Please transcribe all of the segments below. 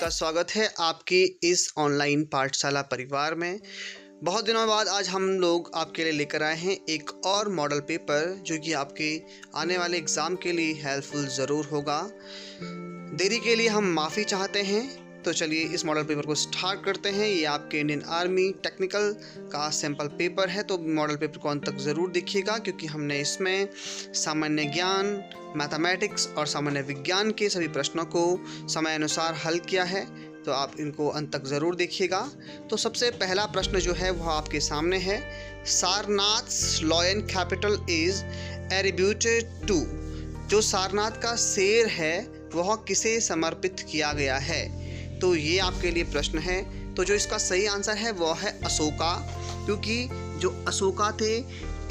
का स्वागत है आपकी इस ऑनलाइन पाठशाला परिवार में। बहुत दिनों बाद आज हम लोग आपके लिए लेकर आए हैं एक और मॉडल पेपर जो कि आपके आने वाले एग्ज़ाम के लिए हेल्पफुल ज़रूर होगा। देरी के लिए हम माफ़ी चाहते हैं। तो चलिए इस मॉडल पेपर को स्टार्ट करते हैं। ये आपके इंडियन आर्मी टेक्निकल का सैम्पल पेपर है, तो मॉडल पेपर को अंत तक ज़रूर देखिएगा क्योंकि हमने इसमें सामान्य ज्ञान, मैथमेटिक्स और सामान्य विज्ञान के सभी प्रश्नों को समय अनुसार हल किया है। तो आप इनको अंत तक ज़रूर देखिएगा। तो सबसे पहला प्रश्न जो है वह आपके सामने है। Sarnath's lion capital is attributed to. जो सारनाथ का शेर है वह किसे समर्पित किया गया है? तो ये आपके लिए प्रश्न है। तो जो इसका सही आंसर है वह है अशोका, क्योंकि जो अशोका थे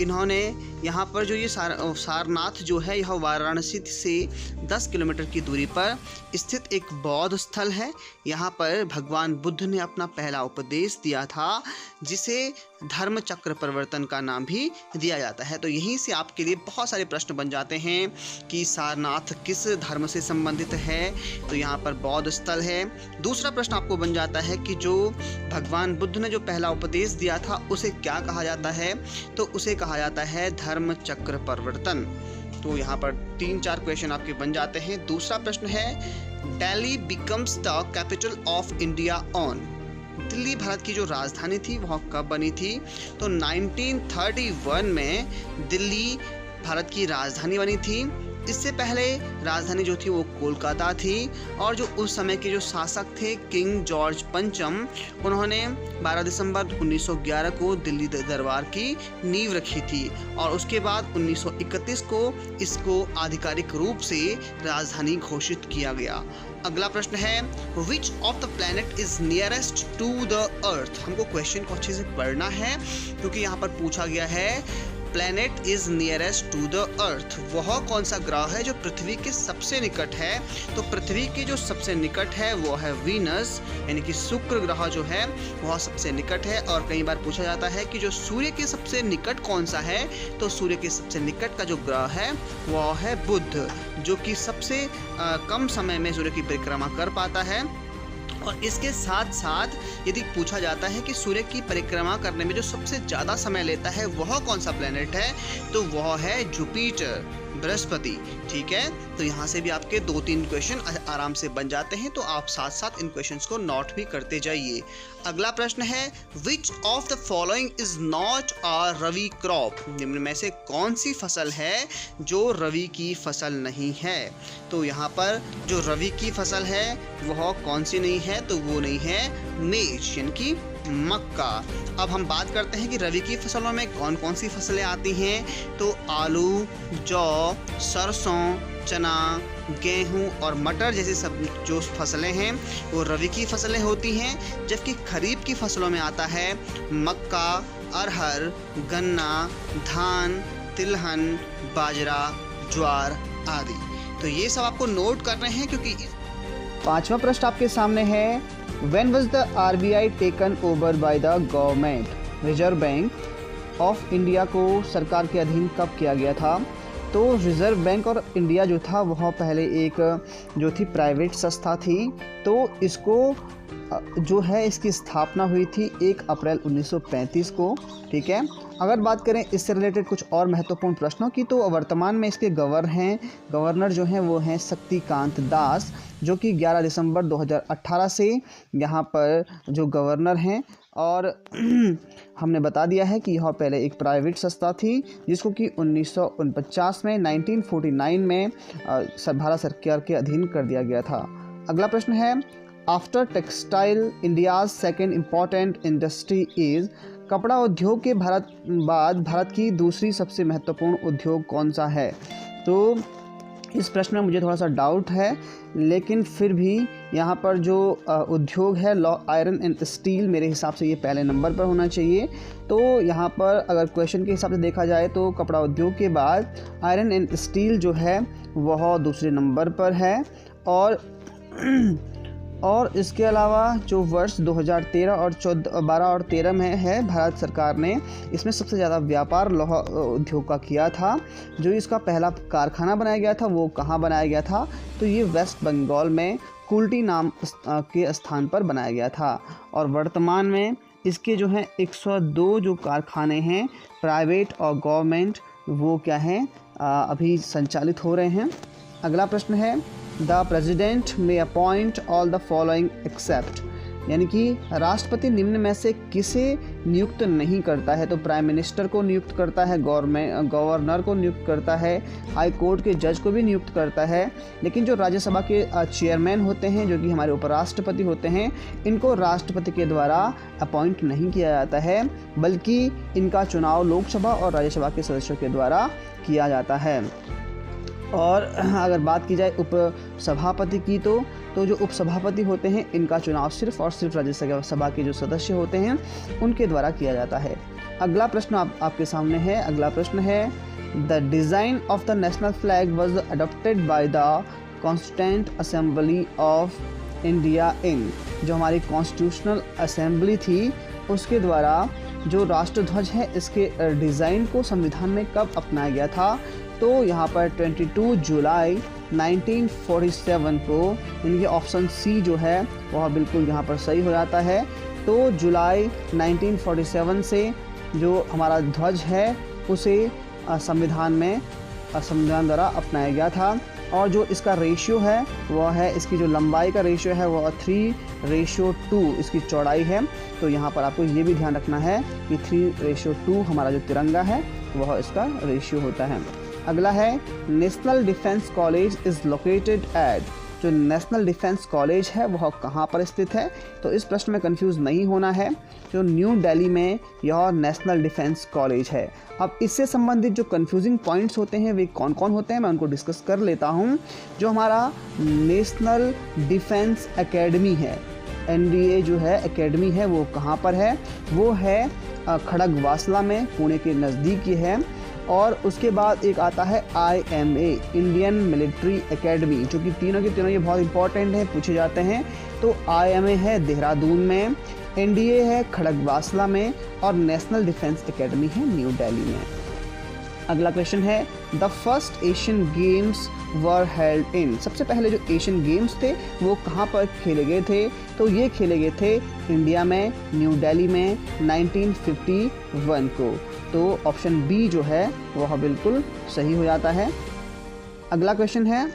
इन्होंने यहाँ पर जो ये सारनाथ जो है यह वाराणसी से 10 किलोमीटर की दूरी पर स्थित एक बौद्ध स्थल है। यहाँ पर भगवान बुद्ध ने अपना पहला उपदेश दिया था, जिसे धर्म चक्र परिवर्तन का नाम भी दिया जाता है। तो यहीं से आपके लिए बहुत सारे प्रश्न बन जाते हैं कि सारनाथ किस धर्म से संबंधित है। तो यहाँ पर बौद्ध स्थल है। दूसरा प्रश्न आपको बन जाता है कि जो भगवान बुद्ध ने जो पहला उपदेश दिया था उसे क्या कहा जाता है? तो उसे कहा जाता है धर्म चक्र परिवर्तन। तो यहाँ पर 3-4 क्वेश्चन आपके बन जाते हैं। दूसरा प्रश्न है, Delhi becomes the capital of India on. Delhi Bharat की जो राजधानी थी वह कब बनी थी? तो 1931 में दिल्ली भारत की राजधानी बनी थी। इससे पहले राजधानी जो थी वो कोलकाता थी, और जो उस समय के जो शासक थे किंग जॉर्ज पंचम, उन्होंने 12 दिसंबर 1911 को दिल्ली दरबार की नींव रखी थी, और उसके बाद 1931 को इसको आधिकारिक रूप से राजधानी घोषित किया गया। अगला प्रश्न है, which of the planet is nearest to the earth. हमको क्वेश्चन को अच्छे से पढ़ना है क्योंकि यहाँ पर पूछा गया है planet is nearest to the earth. वह कौन सा ग्रह है जो पृथ्वी के सबसे निकट है? तो पृथ्वी के जो सबसे निकट है वो है वीनस, यानी कि शुक्र ग्रह जो है वह सबसे निकट है। और कई बार पूछा जाता है कि जो सूर्य के सबसे निकट कौन सा है? तो सूर्य के सबसे निकट का जो ग्रह है वह है बुध, जो कि सबसे कम समय में सूर्य की परिक्रमा कर पाता है। और इसके साथ साथ यदि पूछा जाता है कि सूर्य की परिक्रमा करने में जो सबसे ज़्यादा समय लेता है वह कौन सा प्लैनेट है? तो वह है जुपिटर, बृहस्पति। ठीक है, तो यहाँ से भी आपके 2-3 क्वेश्चन आराम से बन जाते हैं। तो आप साथ साथ इन क्वेश्चंस को नोट भी करते जाइए। अगला प्रश्न है, which of the following is not a rabi crop. निम्न में से कौन सी फसल है जो रवि की फसल नहीं है? तो यहाँ पर जो रवि की फसल है वह कौन सी नहीं है? तो वो नहीं है मेज, यानी कि मक्का। अब हम बात करते हैं कि रवि की फसलों में कौन कौन सी फसलें आती हैं। तो आलू, जौ, सरसों, चना, गेहूं और मटर जैसी सब जो फसलें हैं वो रवि की फसलें होती हैं। जबकि खरीफ की फसलों में आता है मक्का, अरहर, गन्ना, धान, तिलहन, बाजरा, ज्वार आदि। तो ये सब आपको नोट करने हैं क्योंकि 5वां प्रश्न आपके सामने है, When was the RBI taken over by the government? Reserve bank of India को सरकार के अधीन कब किया गया था? तो रिजर्व बैंक और इंडिया जो था वह पहले एक जो थी प्राइवेट संस्था थी। तो इसको जो है इसकी स्थापना हुई थी 1 अप्रैल 1935 को। ठीक है, अगर बात करें इससे रिलेटेड कुछ और महत्वपूर्ण प्रश्नों की, तो वर्तमान में इसके गवर्नर जो हैं वो हैं शक्तिकांत दास, जो कि 11 दिसंबर 2018 से यहाँ पर जो गवर्नर हैं। और हमने बता दिया है कि यह पहले एक प्राइवेट संस्था थी जिसको कि 1949 में भारत सरकार के अधीन कर दिया गया था। अगला प्रश्न है, after textile India's second important industry is. कपड़ा उद्योग के बाद भारत की दूसरी सबसे महत्वपूर्ण उद्योग कौन सा है? तो इस प्रश्न में मुझे थोड़ा सा डाउट है, लेकिन फिर भी यहाँ पर जो उद्योग है आयरन एंड स्टील, मेरे हिसाब से ये पहले नंबर पर होना चाहिए। तो यहाँ पर अगर क्वेश्चन के हिसाब से देखा जाए तो कपड़ा उद्योग के बाद आयरन एंड स्टील जो है वह दूसरे नंबर पर है। और इसके अलावा जो वर्ष 2013 और 12 और 13 में है, भारत सरकार ने इसमें सबसे ज़्यादा व्यापार लौह उद्योग का किया था। जो इसका पहला कारखाना बनाया गया था वो कहाँ बनाया गया था? तो ये वेस्ट बंगाल में कुल्टी नाम के स्थान पर बनाया गया था। और वर्तमान में इसके जो हैं 102 जो कारखाने हैं प्राइवेट और गवर्नमेंट वो क्या हैं अभी संचालित हो रहे हैं। अगला प्रश्न है the president may appoint all the following except, यानी कि राष्ट्रपति निम्न में से किसे नियुक्त नहीं करता है। तो प्राइम मिनिस्टर को नियुक्त करता है, गवर्नर को नियुक्त करता है, हाई कोर्ट के जज को भी नियुक्त करता है, लेकिन जो राज्यसभा के चेयरमैन होते हैं जो कि हमारे उपराष्ट्रपति होते हैं, इनको राष्ट्रपति के द्वारा अपॉइंट नहीं किया जाता है, बल्कि इनका चुनाव लोकसभा और राज्यसभा के सदस्यों के द्वारा किया जाता है। और अगर बात की जाए उपसभापति की तो जो उपसभापति होते हैं इनका चुनाव सिर्फ और सिर्फ राज्यसभा के जो सदस्य होते हैं उनके द्वारा किया जाता है। अगला प्रश्न आपके सामने है। अगला प्रश्न है the design of the national flag was adopted by the constituent assembly of India in, जो हमारी कॉन्स्टिट्यूशनल असेंबली थी उसके द्वारा जो राष्ट्रध्वज है इसके डिज़ाइन को संविधान में कब अपनाया गया था। तो यहाँ पर 22 जुलाई 1947 को, इनके ऑप्शन सी जो है वह बिल्कुल यहाँ पर सही हो जाता है। तो जुलाई 1947 से जो हमारा ध्वज है उसे संविधान द्वारा अपनाया गया था। और जो इसका रेशियो है वह है, इसकी जो लंबाई का रेशियो है वह 3:2 इसकी चौड़ाई है। तो यहाँ पर आपको ये भी ध्यान रखना है कि 3:2 हमारा जो तिरंगा है वह इसका रेशियो होता है। अगला है national defence college is located at, जो नेशनल डिफेंस कॉलेज है वह कहाँ पर स्थित है। तो इस प्रश्न में कंफ्यूज नहीं होना है, जो न्यू दिल्ली में यह नेशनल डिफेंस कॉलेज है। अब इससे संबंधित जो कंफ्यूजिंग पॉइंट्स होते हैं वे कौन कौन होते हैं मैं उनको डिस्कस कर लेता हूँ। जो हमारा नेशनल डिफेंस एकेडमी है, NDA जो है एकेडमी है वो कहाँ पर है, वो है खड़गवासला में, पुणे के नज़दीक ये है। और उसके बाद एक आता है IMA इंडियन मिलिट्री एकेडमी, जो कि तीनों के तीनों ये बहुत इंपॉर्टेंट है, पूछे जाते हैं। तो IMA है देहरादून में, NDA है खड़गवासला में और नेशनल डिफेंस एकेडमी है न्यू दिल्ली में। अगला क्वेश्चन है the first Asian games were held in, सबसे पहले जो एशियन गेम्स थे वो कहाँ पर खेले गए थे। तो ये खेले गए थे इंडिया में न्यू दिल्ली में 1951 को। तो ऑप्शन बी जो है वह बिल्कुल सही हो जाता है। अगला क्वेश्चन है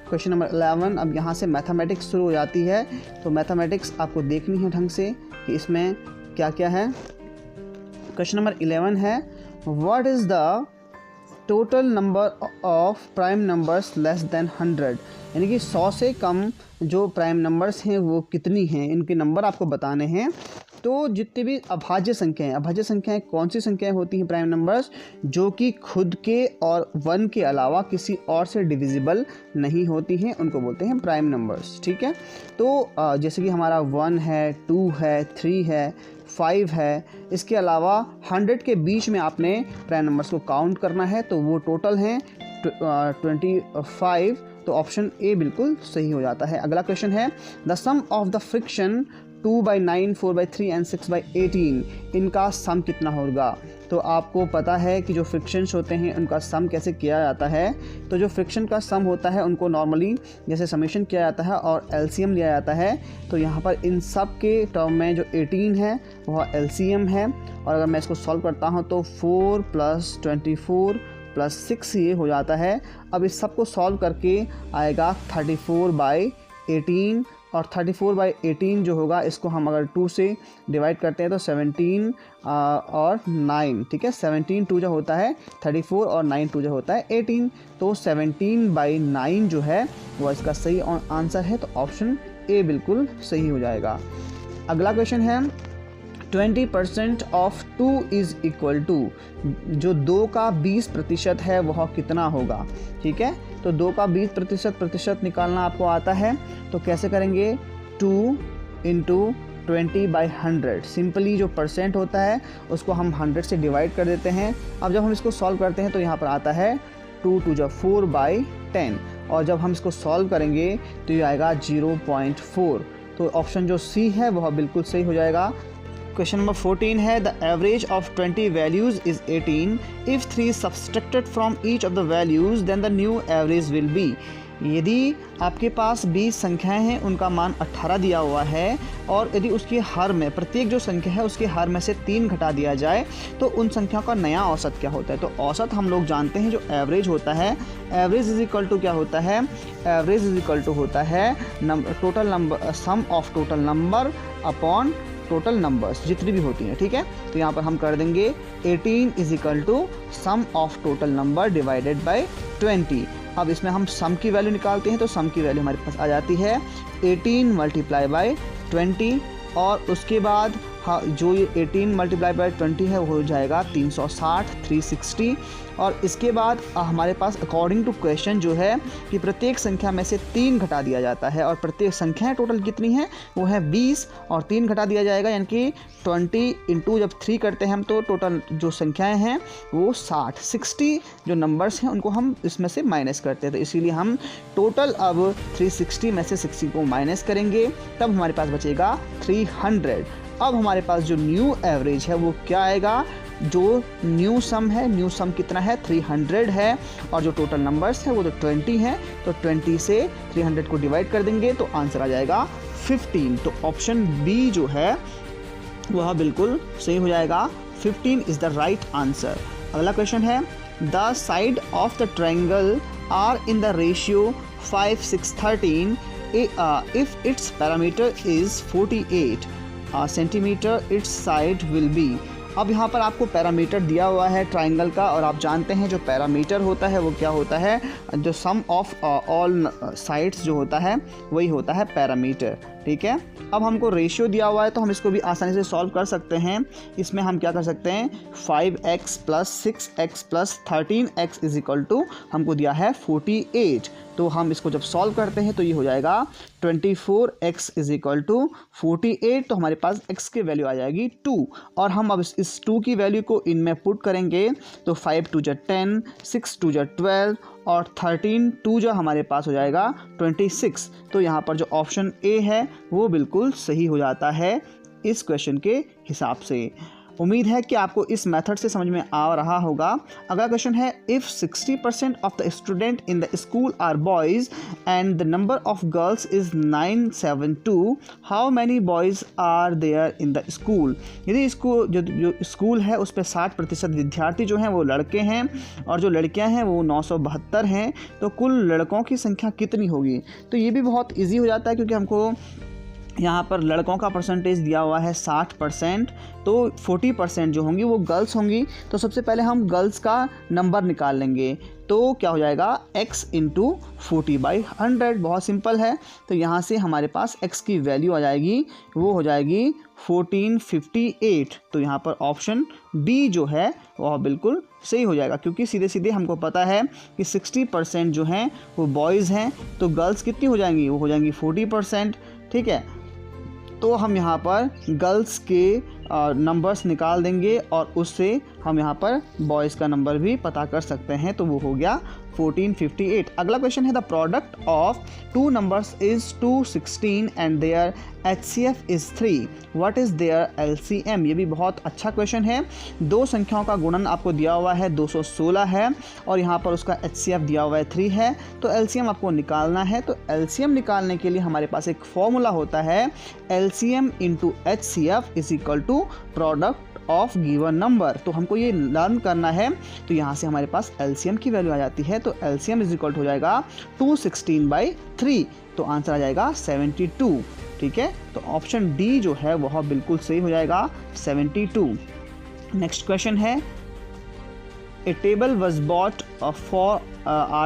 क्वेश्चन नंबर 11। अब यहाँ से मैथमेटिक्स शुरू हो जाती है, तो मैथमेटिक्स आपको देखनी है ढंग से कि इसमें क्या क्या है। क्वेश्चन नंबर 11 है what is the total number of prime numbers less than 100, यानी कि 100 से कम जो प्राइम नंबर्स हैं वो कितनी हैं, इनके नंबर आपको बताने हैं। तो जितनी भी अभाज्य संख्याएं कौन सी संख्याएं होती हैं प्राइम नंबर्स, जो कि खुद के और 1 के अलावा किसी और से डिविजिबल नहीं होती हैं, उनको बोलते हैं प्राइम नंबर्स। ठीक है, तो जैसे कि हमारा 1 है, 2 है, 3 है, 5 है, इसके अलावा 100 के बीच में आपने प्राइम नंबर्स को काउंट करना है, तो वो टोटल हैं 25। तो ऑप्शन ए बिल्कुल सही हो जाता है। अगला क्वेश्चन है the sum of the fraction 2/9, 4/3 and 6/18, इनका सम कितना होगा। तो आपको पता है कि जो फ्रिक्शंस होते हैं उनका सम कैसे किया जाता है। तो जो फ्रिक्शन का सम होता है उनको नॉर्मली जैसे समेशन किया जाता है और LCM लिया जाता है। तो यहाँ पर इन सब के टर्म में जो 18 है वह LCM है। और अगर मैं इसको सॉल्व करता हूँ तो 4 + 24 + 6 ये हो जाता है। अब इस सब को सॉल्व करके आएगा 34/18, और 34/18 जो होगा इसको हम अगर 2 से डिवाइड करते हैं तो 17 और 9, ठीक है, 17 2 जो होता है 34 और 9 2 जो होता है 18। तो 17/9 जो है वो इसका सही आंसर है। तो ऑप्शन ए बिल्कुल सही हो जाएगा। अगला क्वेश्चन है 20% ऑफ 2 इज़ इक्वल टू, जो 2 का 20% है वह कितना होगा। ठीक है, तो 2 का 20% निकालना आपको आता है, तो कैसे करेंगे 2 × 20/100। सिंपली जो परसेंट होता है उसको हम 100 से डिवाइड कर देते हैं। अब जब हम इसको सॉल्व करते हैं तो यहाँ पर आता है 2 × 2 = 4/10, और जब हम इसको सॉल्व करेंगे तो ये आएगा 0.4। तो ऑप्शन जो सी है वह बिल्कुल सही हो जाएगा। क्वेश्चन नंबर 14 है the average of 20 values is 18 if 3 subtracted from each of the values then the new average will be. यदि आपके पास 20 संख्याएं हैं, उनका मान 18 दिया हुआ है और यदि उसके हर में प्रत्येक जो संख्या है उसके हर में से 3 घटा दिया जाए तो उन संख्याओं का नया औसत क्या होता है। तो औसत हम लोग जानते हैं जो एवरेज होता है, एवरेज इज इक्वल टू क्या होता है, एवरेज इज इक्वल टू होता है total number, sum of total number upon total numbers जितनी भी होती हैं। ठीक है, तो यहाँ पर हम कर देंगे 18 is equal to sum of total number divided by 20। अब इसमें हम सम की वैल्यू निकालते हैं तो सम की वैल्यू हमारे पास आ जाती है 18 मल्टीप्लाई बाय 20 और उसके बाद जो ये 18 मल्टीप्लाई बाय 20 है वो हो जाएगा 360, 360। और इसके बाद हमारे पास अकॉर्डिंग टू क्वेश्चन जो है कि प्रत्येक संख्या में से 3 घटा दिया जाता है और प्रत्येक संख्याएं टोटल कितनी हैं वो है 20 और 3 घटा दिया जाएगा, यानी कि 20 इंटू जब 3 करते हैं हम तो टोटल जो संख्याएं हैं वो 60 जो नंबर्स हैं उनको हम इसमें से माइनस करते हैं। तो इसीलिए हम टोटल अब 360 में से 60 को माइनस करेंगे, तब हमारे पास बचेगा 300। अब हमारे पास जो न्यू एवरेज है वो क्या आएगा, जो न्यू सम है, न्यू सम कितना है 300 है और जो टोटल नंबर्स है वो तो 20 है, तो 20 से 300 को डिवाइड कर देंगे तो आंसर आ जाएगा 15। तो ऑप्शन बी जो है वह बिल्कुल सही हो जाएगा, 15 इज द राइट आंसर। अगला क्वेश्चन है, the side of the triangle are in the ratio 5, 6, 13 if its parameter is 48 centimetre, its side will be. अब यहाँ पर आपको पैरामीटर दिया हुआ है ट्राइंगल का और आप जानते हैं जो पैरामीटर होता है वो क्या होता है, जो सम ऑफ ऑल साइड्स जो होता है वही होता है पैरामीटर। ठीक है, अब हमको रेशियो दिया हुआ है तो हम इसको भी आसानी से सॉल्व कर सकते हैं। इसमें हम क्या कर सकते हैं, 5x plus 6x plus 13x is equal to हमको दिया है 48। तो हम इसको जब सॉल्व करते हैं तो ये हो जाएगा 24x इज इक्वल टू 48। तो हमारे पास x की वैल्यू आ जाएगी 2 और हम अब इस 2 की वैल्यू को इनमें पुट करेंगे तो 5 2 10, 6 2 12 और 13 2 जो हमारे पास हो जाएगा 26। तो यहाँ पर जो ऑप्शन ए है वो बिल्कुल सही हो जाता है इस क्वेश्चन के हिसाब से। उम्मीद है कि आपको इस मेथड से समझ में आ रहा होगा। अगला क्वेश्चन है, if 60% of the student in the school are boys and the number of girls is 972, how many boys are there in the school. यदि इसको जो स्कूल है उस पर 60% विद्यार्थी जो हैं वो लड़के हैं और जो लड़कियां हैं वो 972 हैं, तो कुल लड़कों की संख्या कितनी होगी। तो ये भी बहुत ईजी हो जाता है क्योंकि हमको यहाँ पर लड़कों का परसेंटेज दिया हुआ है 60%, तो 40% जो होंगी वो गर्ल्स होंगी। तो सबसे पहले हम गर्ल्स का नंबर निकाल लेंगे तो क्या हो जाएगा, x इंटू 40/100। बहुत सिंपल है। तो यहाँ से हमारे पास x की वैल्यू आ जाएगी, वो हो जाएगी 1458। तो यहाँ पर ऑप्शन बी जो है वह बिल्कुल सही हो जाएगा क्योंकि सीधे सीधे हमको पता है कि 60% जो हैं वो बॉयज़ हैं, तो गर्ल्स कितनी हो जाएंगी, वो हो जाएंगी 40%। ठीक है, तो हम यहाँ पर गर्ल्स के नंबर्स निकाल देंगे और उससे हम यहाँ पर बॉयज़ का नंबर भी पता कर सकते हैं, तो वो हो गया 1458। अगला क्वेश्चन है, the product of 2 numbers is 216 and their HCF is 3, what is their LCM। ये भी बहुत अच्छा क्वेश्चन है। 2 संख्याओं का गुणन आपको दिया हुआ है 216 है और यहाँ पर उसका HCF दिया हुआ है 3 है, तो LCM आपको निकालना है। तो LCM निकालने के लिए हमारे पास एक फॉर्मूला होता है, LCM into HCF is equal to product of given number. तो हमको ये लर्न करना है, तो यहाँ से हमारे पास LCM की वैल्यू आ जाती है। तो LCM इज इक्वल हो जाएगा 216/3, तो आंसर आ जाएगा 72। ठीक है, तो ऑप्शन डी जो है वह बिल्कुल सही हो जाएगा 72। नेक्स्ट क्वेश्चन है, a table was bought for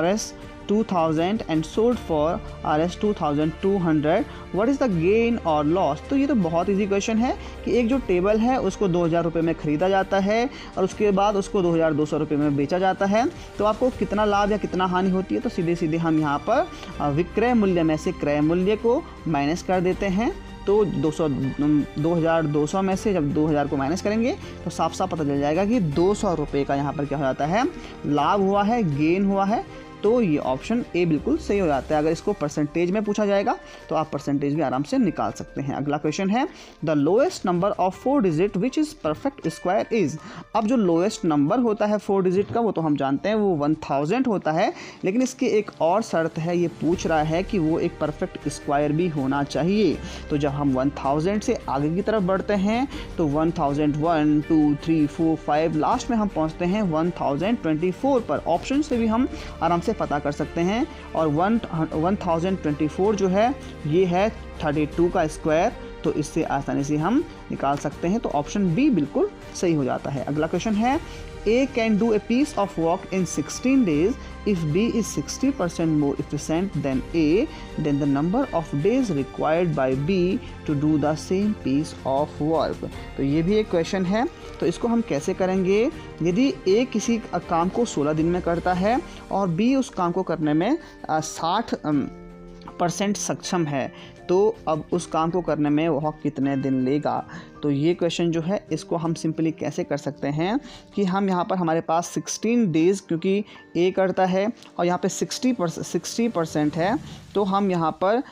Rs 2000 and sold for Rs 2200, what is the gain और लॉस। तो ये तो बहुत इजी क्वेश्चन है कि एक जो टेबल है उसको 2000 रुपये में ख़रीदा जाता है और उसके बाद उसको 2200 रुपये में बेचा जाता है, तो आपको कितना लाभ या कितना हानि होती है। तो सीधे सीधे हम यहाँ पर विक्रय मूल्य में से क्रय मूल्य को माइनस कर देते हैं। तो 2200 में से जब 2000 को माइनस करेंगे तो साफ साफ पता चल जाएगा कि 200 रुपये का यहाँ पर क्या हो जाता है, लाभ हुआ है, गेन हुआ है। तो ये ऑप्शन ए बिल्कुल सही हो जाता है। अगर इसको परसेंटेज में पूछा जाएगा तो आप परसेंटेज भी आराम से निकाल सकते हैं। अगला क्वेश्चन है the lowest number of 4 digit which is perfect square is. अब जो लोएस्ट नंबर होता है 4 डिजिट का वो तो हम जानते हैं वो 1000 होता है, लेकिन इसकी एक और शर्त है, ये पूछ रहा है कि वो एक परफेक्ट स्क्वायर भी होना चाहिए। तो जब हम 1000 से आगे की तरफ बढ़ते हैं तो 1000 1 2 3 4 5 लास्ट में हम पहुंचते हैं 1024 पर। ऑप्शन से भी हम आराम से पता कर सकते हैं। और 1024 जो है ये है 32 का स्क्वायर, तो इससे आसानी से हम निकाल सकते हैं। तो ऑप्शन बी बिल्कुल सही हो जाता है। अगला क्वेश्चन है A can do a piece of work in 16 days if B is 60% more efficient than A, then the number of days required by B to do the same piece of work। तो ये भी एक question है, तो इसको हम कैसे करेंगे। यदि A किसी काम को 16 दिन में करता है और B उस काम को करने में 60% सक्षम है, तो अब उस काम को करने में वह कितने दिन लेगा। तो ये क्वेश्चन जो है इसको हम सिंपली कैसे कर सकते हैं कि हम यहाँ पर हमारे पास 16 डेज़ क्योंकि ए करता है और यहाँ पे 60% है, तो हम यहाँ पर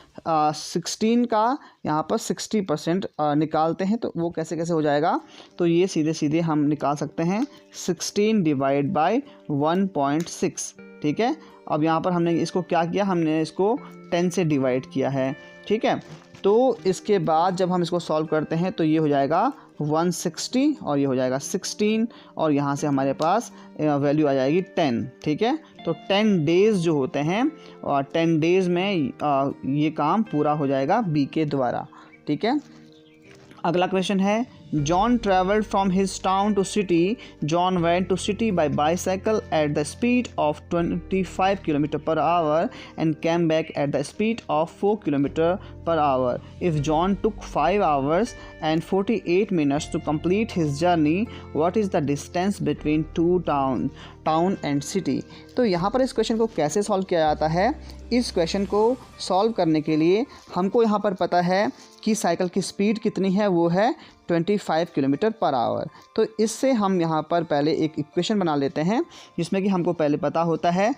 16 का यहाँ पर 60% निकालते हैं। तो वो कैसे हो जाएगा, तो ये सीधे सीधे हम निकाल सकते हैं 16 डिवाइड बाय 1.6। ठीक है, अब यहाँ पर हमने इसको क्या किया, हमने इसको 10 से डिवाइड किया है। ठीक है, तो इसके बाद जब हम इसको सॉल्व करते हैं तो ये हो जाएगा 160 और ये हो जाएगा 16 और यहाँ से हमारे पास वैल्यू आ जाएगी 10। ठीक है, तो 10 डेज़ जो होते हैं और 10 डेज़ में ये काम पूरा हो जाएगा बी के द्वारा। ठीक है, अगला क्वेश्चन है John traveled from his town to city. John went to city by bicycle at the speed of 25 km per hour and came back at the speed of 4 km per hour. If John took 5 hours and 48 minutes to complete his journey, what is the distance between two town and city? तो यहाँ पर इस question को कैसे solve किया जाता है। इस क्वेश्चन को सॉल्व करने के लिए हमको यहाँ पर पता है कि साइकिल की स्पीड कितनी है, वो है 25 किलोमीटर पर आवर। तो इससे हम यहाँ पर पहले एक इक्वेशन बना लेते हैं जिसमें कि हमको पहले पता होता है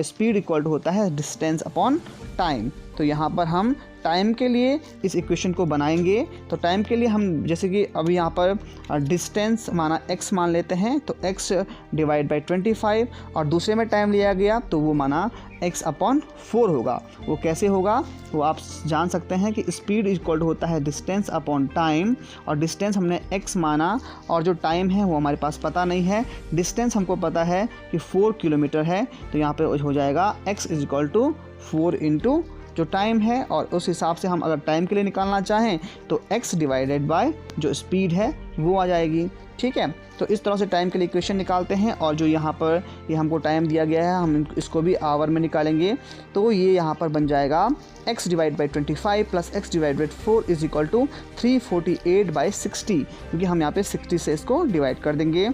स्पीड इक्वल टू होता है डिस्टेंस अपॉन टाइम। तो यहाँ पर हम टाइम के लिए इस इक्वेशन को बनाएंगे। तो टाइम के लिए हम जैसे कि अभी यहाँ पर डिस्टेंस माना x मान लेते हैं, तो x डिवाइड बाई 25 और दूसरे में टाइम लिया गया तो वो माना x अपॉन 4 होगा। वो कैसे होगा वो आप जान सकते हैं कि स्पीड इक्वल होता है डिस्टेंस अपॉन टाइम, और डिस्टेंस हमने x माना और जो टाइम है वो हमारे पास पता नहीं है। डिस्टेंस हमको पता है कि 4 किलोमीटर है, तो यहाँ पे हो जाएगा x is equal to 4 into जो टाइम है, और उस हिसाब से हम अगर टाइम के लिए निकालना चाहें तो x डिवाइडेड बाय जो स्पीड है वो आ जाएगी। ठीक है, तो इस तरह से टाइम के लिए इक्वेशन निकालते हैं। और जो यहाँ पर ये हमको टाइम दिया गया है हम इसको भी आवर में निकालेंगे, तो ये यहाँ पर बन जाएगा x divide by 25 plus x divide by 4 is equal to 348/60, क्योंकि हम यहाँ पे 60 से इसको डिवाइड कर देंगे।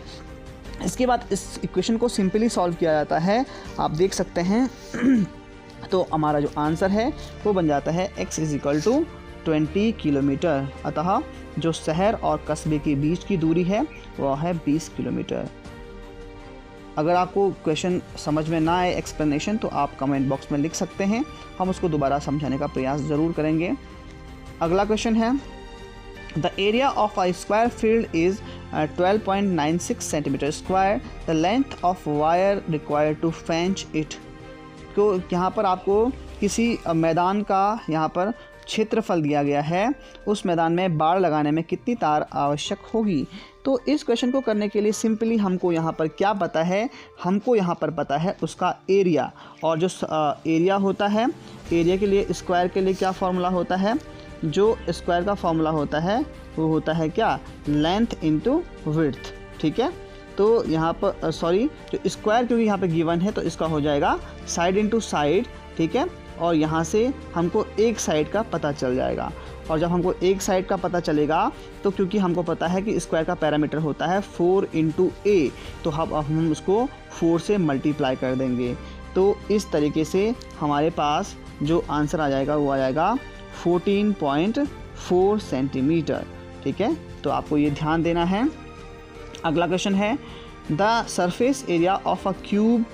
इसके बाद इस इक्वेशन को सिंपली सॉल्व किया जाता है, आप देख सकते हैं। तो हमारा जो आंसर है वो बन जाता है x is equal to 20 kilometre. अतः जो शहर और कस्बे के बीच की दूरी है वह है 20 किलोमीटर। अगर आपको क्वेश्चन समझ में ना आए एक्सप्लेनेशन तो आप कमेंट बॉक्स में लिख सकते हैं, हम उसको दोबारा समझाने का प्रयास ज़रूर करेंगे। अगला क्वेश्चन है the area of a square field is 12.96 centimetre square, the length of wire required to fence it. तो यहाँ पर आपको किसी मैदान का यहाँ पर क्षेत्रफल दिया गया है, उस मैदान में बाड़ लगाने में कितनी तार आवश्यक होगी। तो इस क्वेश्चन को करने के लिए सिंपली हमको यहाँ पर क्या पता है, हमको यहाँ पर पता है उसका एरिया, और जो एरिया होता है, एरिया के लिए स्क्वायर के लिए क्या फार्मूला होता है, जो स्क्वायर का फार्मूला होता है वो होता है क्या, लेंथ इंटू विड्थ। ठीक है, तो यहाँ पर जो स्क्वायर क्योंकि यहाँ पे गिवन है तो इसका हो जाएगा साइड इंटू साइड। ठीक है, और यहाँ से हमको एक साइड का पता चल जाएगा, और जब हमको एक साइड का पता चलेगा तो क्योंकि हमको पता है कि स्क्वायर का पैरामीटर होता है 4 इंटू ए, तो हम उसको 4 से मल्टीप्लाई कर देंगे। तो इस तरीके से हमारे पास जो आंसर आ जाएगा वो आ जाएगा 14.4 सेंटीमीटर। ठीक है, तो आपको ये ध्यान देना है। अगला क्वेश्चन है the surface area of a cube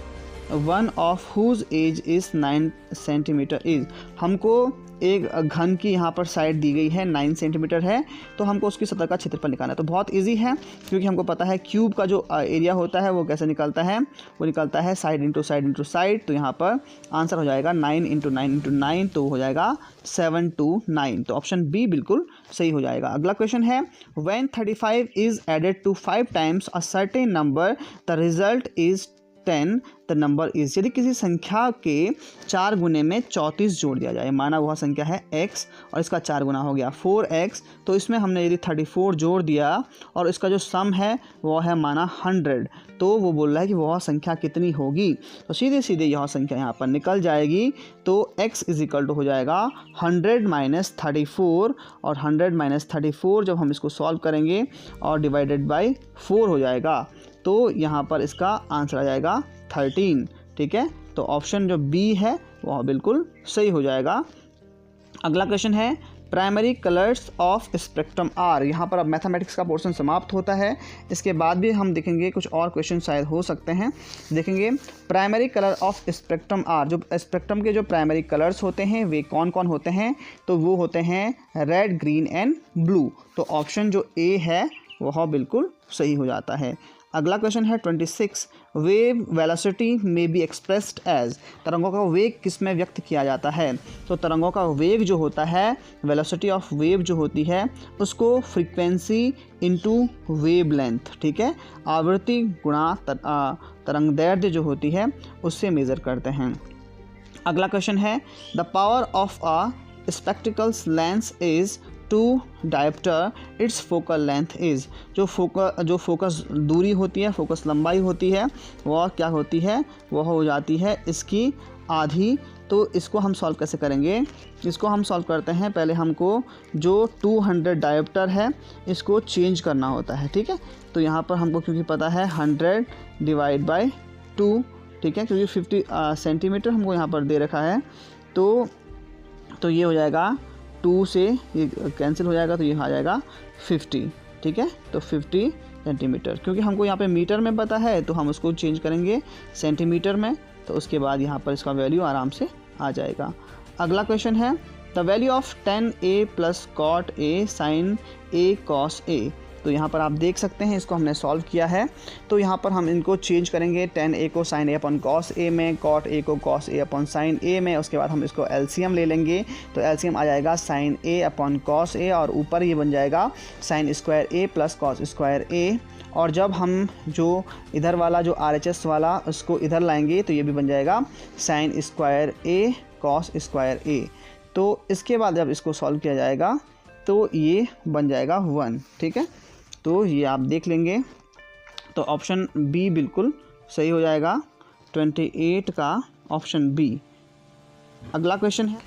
one of whose edge is 9 centimetre is, हमको एक घन की यहाँ पर साइड दी गई है 9 सेंटीमीटर है, तो हमको उसकी सतह का क्षेत्रफल निकालना है। तो बहुत इजी है, क्योंकि हमको पता है क्यूब का जो एरिया होता है वो कैसे निकलता है, वो निकलता है side into side into side. तो यहाँ पर आंसर हो जाएगा 9 इंटू 9 इंटू 9, तो हो जाएगा 729। तो ऑप्शन बी बिल्कुल सही हो जाएगा। अगला क्वेश्चन है, when 35 is added to 5 times a certain number the result is 10 the number is, यदि किसी संख्या के 4 गुने में 34 जोड़ दिया जाए, माना वह संख्या है x और इसका 4 गुना हो गया 4x, तो इसमें हमने यदि 34 जोड़ दिया और इसका जो सम है वो है माना 100, तो वो बोल रहा है कि वह संख्या कितनी होगी। तो सीधे सीधे यह संख्या यहाँ पर निकल जाएगी। तो x इज इक्वल टू हो जाएगा 100 माइनस 34, और 100 माइनस 34 जब हम इसको सॉल्व करेंगे और डिवाइडेड बाई 4 हो जाएगा, तो यहाँ पर इसका आंसर आ जाएगा 13। ठीक है, तो ऑप्शन जो बी है वह बिल्कुल सही हो जाएगा। अगला क्वेश्चन है, primary colours of spectrum are. यहाँ पर अब मैथमेटिक्स का पोर्शन समाप्त होता है, इसके बाद भी हम देखेंगे कुछ और क्वेश्चन शायद हो सकते हैं। देखेंगे primary colour of spectrum are, जो स्पेक्ट्रम के जो प्राइमरी कलर्स होते हैं वे कौन कौन होते हैं, तो वो होते हैं रेड, ग्रीन एंड ब्लू। तो ऑप्शन जो ए है वह बिल्कुल सही हो जाता है। अगला क्वेश्चन है 26, वेव वेलोसिटी में बी एक्सप्रेस्ड एज, तरंगों का वेग किस में व्यक्त किया जाता है। तो तरंगों का वेग जो होता है, वेलोसिटी ऑफ वेव जो होती है, उसको फ्रीक्वेंसी इनटू वेव लेंथ, ठीक है, आवृत्ति गुणा तरंग दैर्ध्य जो होती है उससे मेज़र करते हैं। अगला क्वेश्चन है, the power of a spectacles lens is 2 dioptre, it's focal length is, जो फोकस दूरी होती है, फोकस लंबाई होती है, वह क्या होती है, वह हो जाती है इसकी आधी। तो इसको हम सॉल्व कैसे करेंगे, इसको हम सॉल्व करते हैं, पहले हमको जो 200 डायप्टर है इसको चेंज करना होता है। ठीक है, तो यहाँ पर हमको क्योंकि पता है 100 डिवाइड बाई 2, ठीक है, क्योंकि 50 सेंटीमीटर हमको यहाँ पर दे रखा है, तो ये हो जाएगा 2 से ये कैंसिल हो जाएगा, तो ये आ जाएगा 50। ठीक है, तो 50 सेंटीमीटर, क्योंकि हमको यहाँ पे मीटर में पता है तो हम उसको चेंज करेंगे सेंटीमीटर में, तो उसके बाद यहाँ पर इसका वैल्यू आराम से आ जाएगा। अगला क्वेश्चन है, the value of 10a plus cot a sine a cos a। तो यहाँ पर आप देख सकते हैं इसको हमने सॉल्व किया है, तो यहाँ पर हम इनको चेंज करेंगे, 10a को sine a upon cos a में, कॉट a को cos a upon sine a में, उसके बाद हम इसको एलसीएम ले लेंगे, तो एलसीएम आ जाएगा sine a upon cos a, और ऊपर ये बन जाएगा sine square a plus cos square a, और जब हम जो इधर वाला जो RHS वाला उसको इधर लाएंगे तो ये भी बन जाएगा sine square a cos square a। तो इसके बाद जब इसको सॉल्व किया जाएगा तो ये बन जाएगा 1। ठीक है, तो ये आप देख लेंगे, तो ऑप्शन बी बिल्कुल सही हो जाएगा, 28 का ऑप्शन बी। अगला क्वेश्चन है,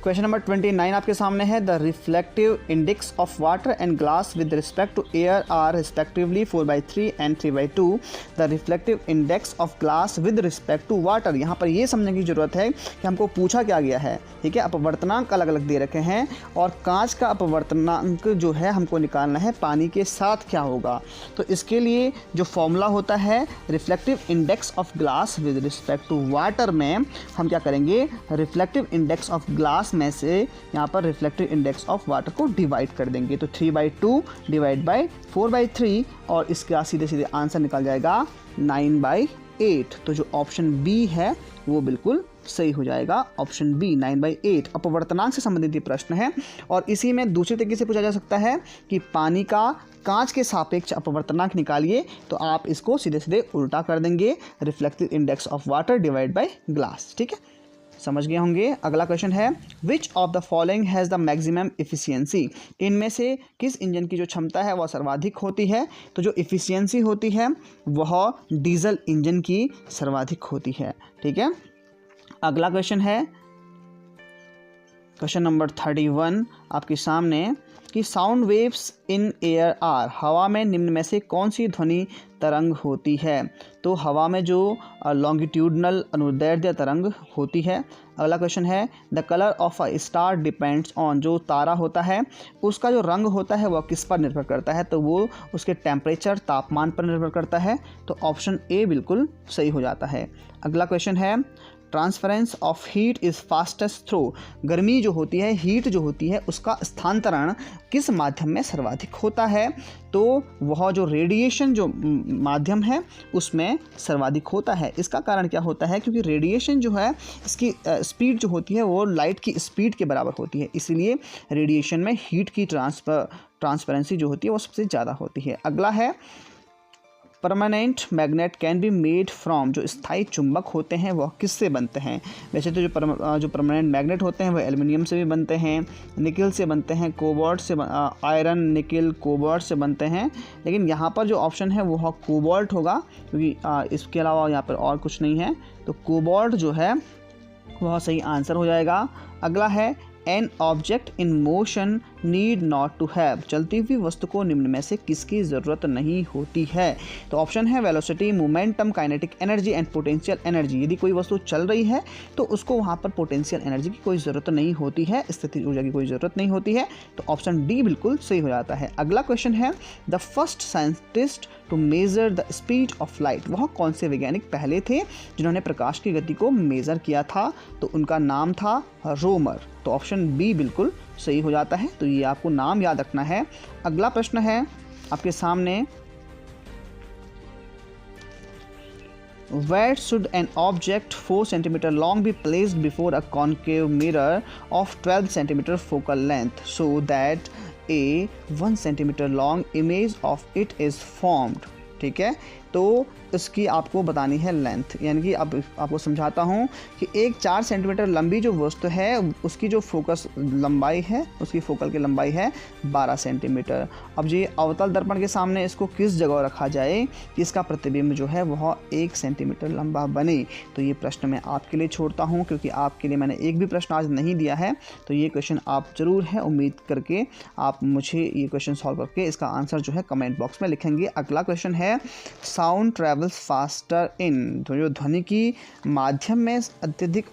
क्वेश्चन नंबर 29 आपके सामने है, the reflective index of water and glass with respect to air are respectively 4/3 and 3/2, the reflective index of glass with respect to water. यहाँ पर ये समझने की ज़रूरत है कि हमको पूछा क्या गया है। ठीक है, अपवर्तनांक अलग अलग दे रखे हैं, और कांच का अपवर्तनांक जो है हमको निकालना है पानी के साथ क्या होगा। तो इसके लिए जो फॉर्मूला होता है reflective index of glass with respect to water में हम क्या करेंगे, रिफ्लेक्टिव इंडेक्स ऑफ ग्लास में से यहाँ पर रिफ्लेक्टिव इंडेक्स ऑफ वाटर को डिवाइड कर देंगे, तो 3/2 डिवाइड बाई 4/3, और इसका सीधे सीधे आंसर निकल जाएगा 9/8। तो जो ऑप्शन बी है वो बिल्कुल सही हो जाएगा, ऑप्शन बी 9/8। अपवर्तनांक से संबंधित ये प्रश्न है, और इसी में दूसरे तरीके से पूछा जा सकता है कि पानी का कांच के सापेक्ष अपवर्तनांक निकालिए, तो आप इसको सीधे सीधे उल्टा कर देंगे, reflective index of water divide by glass. ठीक है, समझ गए होंगे। अगला क्वेश्चन है, which of the following has the maximum efficiency, इनमें से किस इंजन की जो क्षमता है वह सर्वाधिक होती है। तो जो इफ़िशियंसी होती है वह डीजल इंजन की सर्वाधिक होती है। ठीक है, अगला क्वेश्चन है क्वेश्चन नंबर 31 आपके सामने, कि sound waves in air are, हवा में निम्न में से कौन सी ध्वनि तरंग होती है। तो हवा में जो लॉन्गिट्यूडनल अनुदैर्ध्य तरंग होती है, अगला क्वेश्चन है the colour of a star depends on, जो तारा होता है उसका जो रंग होता है वह किस पर निर्भर करता है, तो वो उसके टेम्परेचर तापमान पर निर्भर करता है। तो ऑप्शन ए बिल्कुल सही हो जाता है। अगला क्वेश्चन है transference of heat is fastest through, गर्मी जो होती है, हीट जो होती है, उसका स्थानांतरण किस माध्यम में सर्वाधिक होता है, तो वह जो रेडिएशन जो माध्यम है उसमें सर्वाधिक होता है। इसका कारण क्या होता है, क्योंकि रेडिएशन जो है इसकी स्पीड जो होती है वो लाइट की स्पीड के बराबर होती है, इसलिए रेडिएशन में हीट की ट्रांसपेरेंसी जो होती है वो सबसे ज़्यादा होती है। अगला है permanent magnet can be made from, जो स्थायी चुंबक होते हैं वह किससे बनते हैं। वैसे तो जो परमानेंट मैग्नेट होते हैं वह एल्युमिनियम से भी बनते हैं, निकल से बनते हैं, कोबाल्ट से आयरन, निकल, कोबाल्ट से बनते हैं, लेकिन यहाँ पर जो ऑप्शन है वह कोबाल्ट होगा, क्योंकि इसके अलावा यहाँ पर और कुछ नहीं है, तो कोबाल्ट जो है वह सही आंसर हो जाएगा। अगला है an object in motion need not to have, चलती हुई वस्तु को निम्न में से किसकी ज़रूरत नहीं होती है। तो ऑप्शन है velocity, momentum, kinetic energy and potential energy. यदि कोई वस्तु चल रही है तो उसको वहाँ पर पोटेंशियल एनर्जी की कोई ज़रूरत नहीं होती है, स्थितिज ऊर्जा की कोई ज़रूरत नहीं होती है, तो ऑप्शन डी बिल्कुल सही हो जाता है। अगला क्वेश्चन है the first scientist to measure the speed of light, वह कौन से वैज्ञानिक पहले थे जिन्होंने प्रकाश की गति को मेज़र किया था, तो उनका नाम था रोमर। तो ऑप्शन बी बिल्कुल सही हो जाता है, तो ये आपको नाम याद रखना है। अगला प्रश्न है आपके सामने, Where should an object 4 cm long be placed before a concave mirror of 12 cm focal length so that a 1 cm long image of it is formed? ठीक है, तो इसकी आपको बतानी है लेंथ, यानी कि अब आपको समझाता हूँ कि एक 4 सेंटीमीटर लंबी जो वस्तु है उसकी जो फोकस लंबाई है, उसकी फोकल की लंबाई है 12 सेंटीमीटर। अब ये अवतल दर्पण के सामने इसको किस जगह रखा जाए कि इसका प्रतिबिंब जो है वह 1 सेंटीमीटर लंबा बने, तो ये प्रश्न मैं आपके लिए छोड़ता हूँ, क्योंकि आपके लिए मैंने एक भी प्रश्न आज नहीं दिया है, तो ये क्वेश्चन आप ज़रूर है, उम्मीद करके आप मुझे ये क्वेश्चन सॉल्व करके इसका आंसर जो है कमेंट बॉक्स में लिखेंगे। अगला क्वेश्चन है साउंड ट्रेवल्स फास्टर इन, जो ध्वनि की माध्यम में अत्यधिक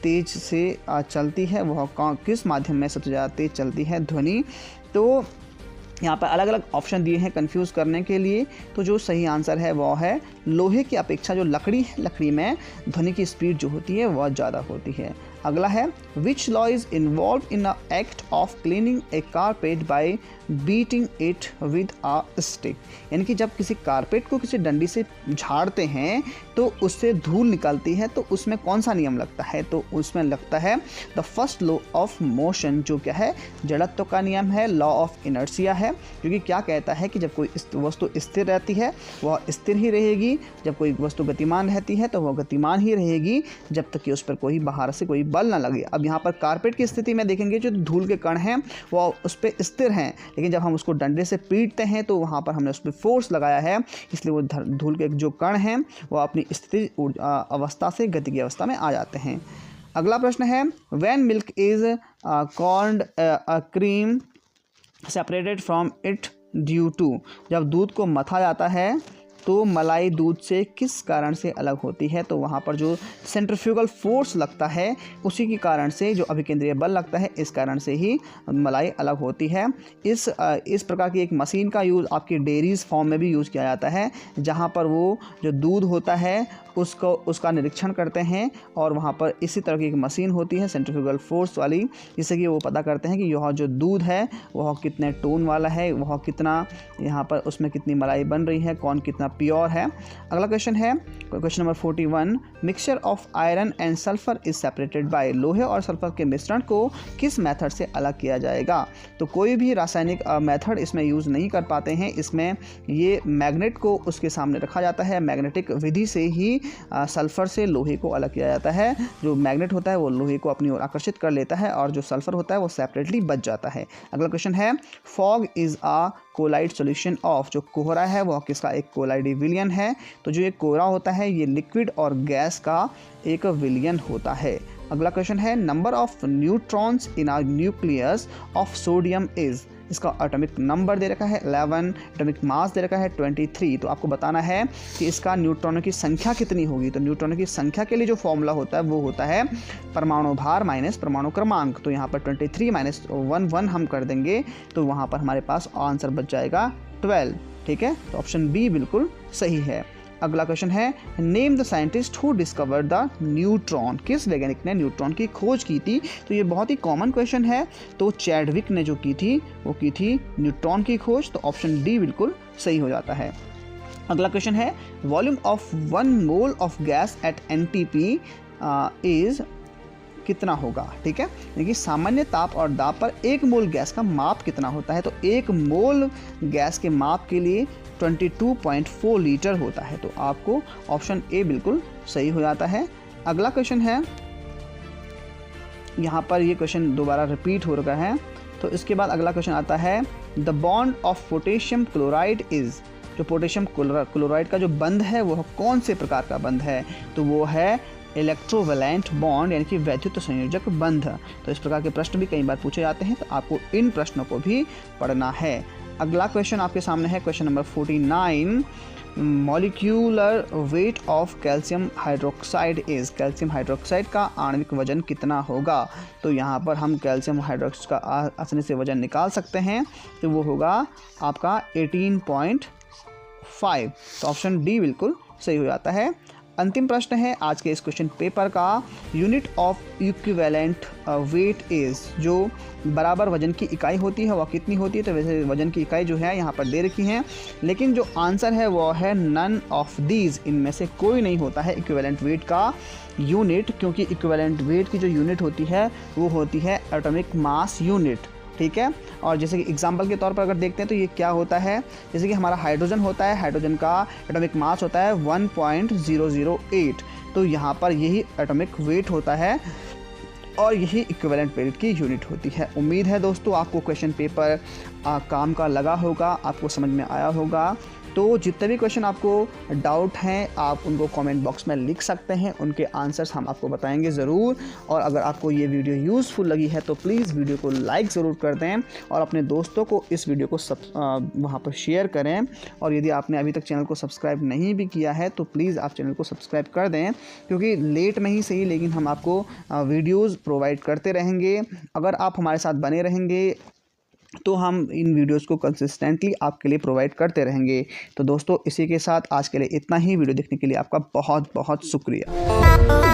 तेज से चलती है, वह किस माध्यम में सबसे ज़्यादा तेज चलती है ध्वनि। तो यहाँ पर अलग अलग ऑप्शन दिए हैं कंफ्यूज करने के लिए, तो जो सही आंसर है वह है लोहे की अपेक्षा जो लकड़ी है, लकड़ी में ध्वनि की स्पीड जो होती है वह ज़्यादा होती है। अगला है which law is involve in a act of cleaning A carpet bye beating it with a stick, यानी कि जब किसी कारपेट को किसी डंडी से झाड़ते हैं तो उससे धूल निकलती है, तो उसमें कौन सा नियम लगता है, तो उसमें लगता है the first law of motion, जो क्या है जड़त्व का नियम है, लॉ ऑफ इनर्शिया है, क्योंकि क्या कहता है कि जब कोई वस्तु स्थिर रहती है वह स्थिर ही रहेगी, जब कोई वस्तु गतिमान रहती है तो वह गतिमान ही रहेगी, जब तक कि उस पर कोई बाहर से कोई बल ना लगे। अब यहाँ पर कारपेट की स्थिति में देखेंगे जो धूल के कण हैं वह उस पर स्थिर हैं, लेकिन जब हम उसको डंडे से पीटते हैं तो वहाँ पर हमने उस पर फोर्स लगाया है, इसलिए वो धूल के जो कण हैं वो अपनी स्थिर अवस्था से गति की अवस्था में आ जाते हैं। अगला प्रश्न है when milk is cold a cream separated from it due to, जब दूध को मथा जाता है तो मलाई दूध से किस कारण से अलग होती है, तो वहाँ पर जो सेंट्रीफ्यूगल फोर्स लगता है उसी के कारण से, जो अभिकेंद्रीय बल लगता है इस कारण से ही मलाई अलग होती है। इस प्रकार की एक मशीन का यूज़ आपकी डेयरीज फॉर्म में भी यूज़ किया जाता है, जहाँ पर वो जो दूध होता है उसका निरीक्षण करते हैं और वहाँ पर इसी तरह की एक मशीन होती है सेंट्रीफ्यूगल फोर्स वाली, जिससे कि वो पता करते हैं कि यह जो दूध है वह कितने टोन वाला है, वह कितना यहाँ पर उसमें कितनी मलाई बन रही है, कौन कितना प्योर है। अगला क्वेश्चन है question number 41 mixture of iron and sulphur is separated by, लोहे और सल्फर के मिश्रण को किस मेथड से अलग किया जाएगा, तो कोई भी रासायनिक मेथड इसमें यूज़ नहीं कर पाते हैं, इसमें ये मैग्नेट को उसके सामने रखा जाता है, मैग्नेटिक विधि से ही सल्फर से लोहे को अलग किया जाता है। जो मैग्नेट होता है वो लोहे को अपनी ओर आकर्षित कर लेता है और जो सल्फर होता है वो सेपरेटली बच जाता है। अगला क्वेश्चन है fog is a colloid solution of, जो कोहरा है वह किसका एक कोलाइडी विलयन है, तो जो ये कोहरा होता है ये लिक्विड और गैस का एक विलयन होता है। अगला क्वेश्चन है number of neutrons in a nucleus of sodium is, इसका एटॉमिक नंबर दे रखा है 11, एटॉमिक मास दे रखा है 23। तो आपको बताना है कि इसका न्यूट्रॉनों की संख्या कितनी होगी। तो न्यूट्रॉनों की संख्या के लिए जो फॉर्मूला होता है वो होता है परमाणु भार माइनस परमाणु क्रमांक। तो यहाँ पर 23 माइनस 1 हम कर देंगे तो वहाँ पर हमारे पास आंसर बच जाएगा 12। ठीक है, तो ऑप्शन बी बिल्कुल सही है। अगला क्वेश्चन है, name the scientist who discover the neutron. किस वैज्ञानिक ने न्यूट्रॉन की खोज की थी। तो ये बहुत ही कॉमन क्वेश्चन है। तो चैडविक ने जो की थी वो की थी न्यूट्रॉन की खोज। तो ऑप्शन डी बिल्कुल सही हो जाता है। अगला क्वेश्चन है, volume of 1 mole of gas at NTP is कितना होगा। ठीक है, देखिए सामान्य ताप और दाब पर 1 मोल गैस का माप कितना होता है। तो 1 मोल गैस के माप के लिए 22.4 लीटर होता है। तो आपको ऑप्शन ए बिल्कुल सही हो जाता है। अगला क्वेश्चन है, यहाँ पर ये क्वेश्चन दोबारा रिपीट हो रहा है। तो इसके बाद अगला क्वेश्चन आता है, the bond of potassium chloride is. जो पोटेशियम क्लोराइड का जो बंध है वो कौन से प्रकार का बंध है। तो वो है इलेक्ट्रोवैलेंट बॉन्ड यानी कि वैद्युत संयोजक बंध। तो इस प्रकार के प्रश्न भी कई बार पूछे जाते हैं, तो आपको इन प्रश्नों को भी पढ़ना है। अगला क्वेश्चन आपके सामने है question number 49, molecular weight of calcium hydroxide is. Calcium hydroxide का आणविक वजन कितना होगा। तो यहाँ पर हम कैल्शियम हाइड्रोक्साइड का आसानी से वजन निकाल सकते हैं। तो वो होगा आपका 18.5। तो ऑप्शन डी बिल्कुल सही हो जाता है। अंतिम प्रश्न है आज के इस क्वेश्चन पेपर का, unit of equivalent weight is. जो बराबर वजन की इकाई होती है वह कितनी होती है। तो वैसे वजन की इकाई जो है यहाँ पर दे रखी हैं, लेकिन जो आंसर है वो है नन ऑफ दीज। इनमें से कोई नहीं होता है इक्विवेलेंट वेट का यूनिट, क्योंकि इक्विवेलेंट वेट की जो यूनिट होती है वो होती है एटॉमिक मास यूनिट। ठीक है, और जैसे कि एग्जांपल के तौर पर अगर देखते हैं तो ये क्या होता है, जैसे कि हमारा हाइड्रोजन होता है, हाइड्रोजन का एटॉमिक मास होता है 1.008। तो यहाँ पर यही एटॉमिक वेट होता है और यही इक्विवेलेंट वेट की यूनिट होती है। उम्मीद है दोस्तों आपको क्वेश्चन पेपर काम का लगा होगा, आपको समझ में आया होगा। तो जितने भी क्वेश्चन आपको डाउट हैं आप उनको कमेंट बॉक्स में लिख सकते हैं, उनके आंसर्स हम आपको बताएंगे ज़रूर। और अगर आपको ये वीडियो यूज़फुल लगी है तो प्लीज़ वीडियो को लाइक ज़रूर कर दें और अपने दोस्तों को इस वीडियो को वहाँ पर शेयर करें। और यदि आपने अभी तक चैनल को सब्सक्राइब नहीं भी किया है तो प्लीज़ आप चैनल को सब्सक्राइब कर दें, क्योंकि लेट में ही सही लेकिन हम आपको वीडियोज़ प्रोवाइड करते रहेंगे। अगर आप हमारे साथ बने रहेंगे तो हम इन वीडियोस को कंसिस्टेंटली आपके लिए प्रोवाइड करते रहेंगे। तो दोस्तों इसी के साथ आज के लिए इतना ही। वीडियो देखने के लिए आपका बहुत बहुत शुक्रिया।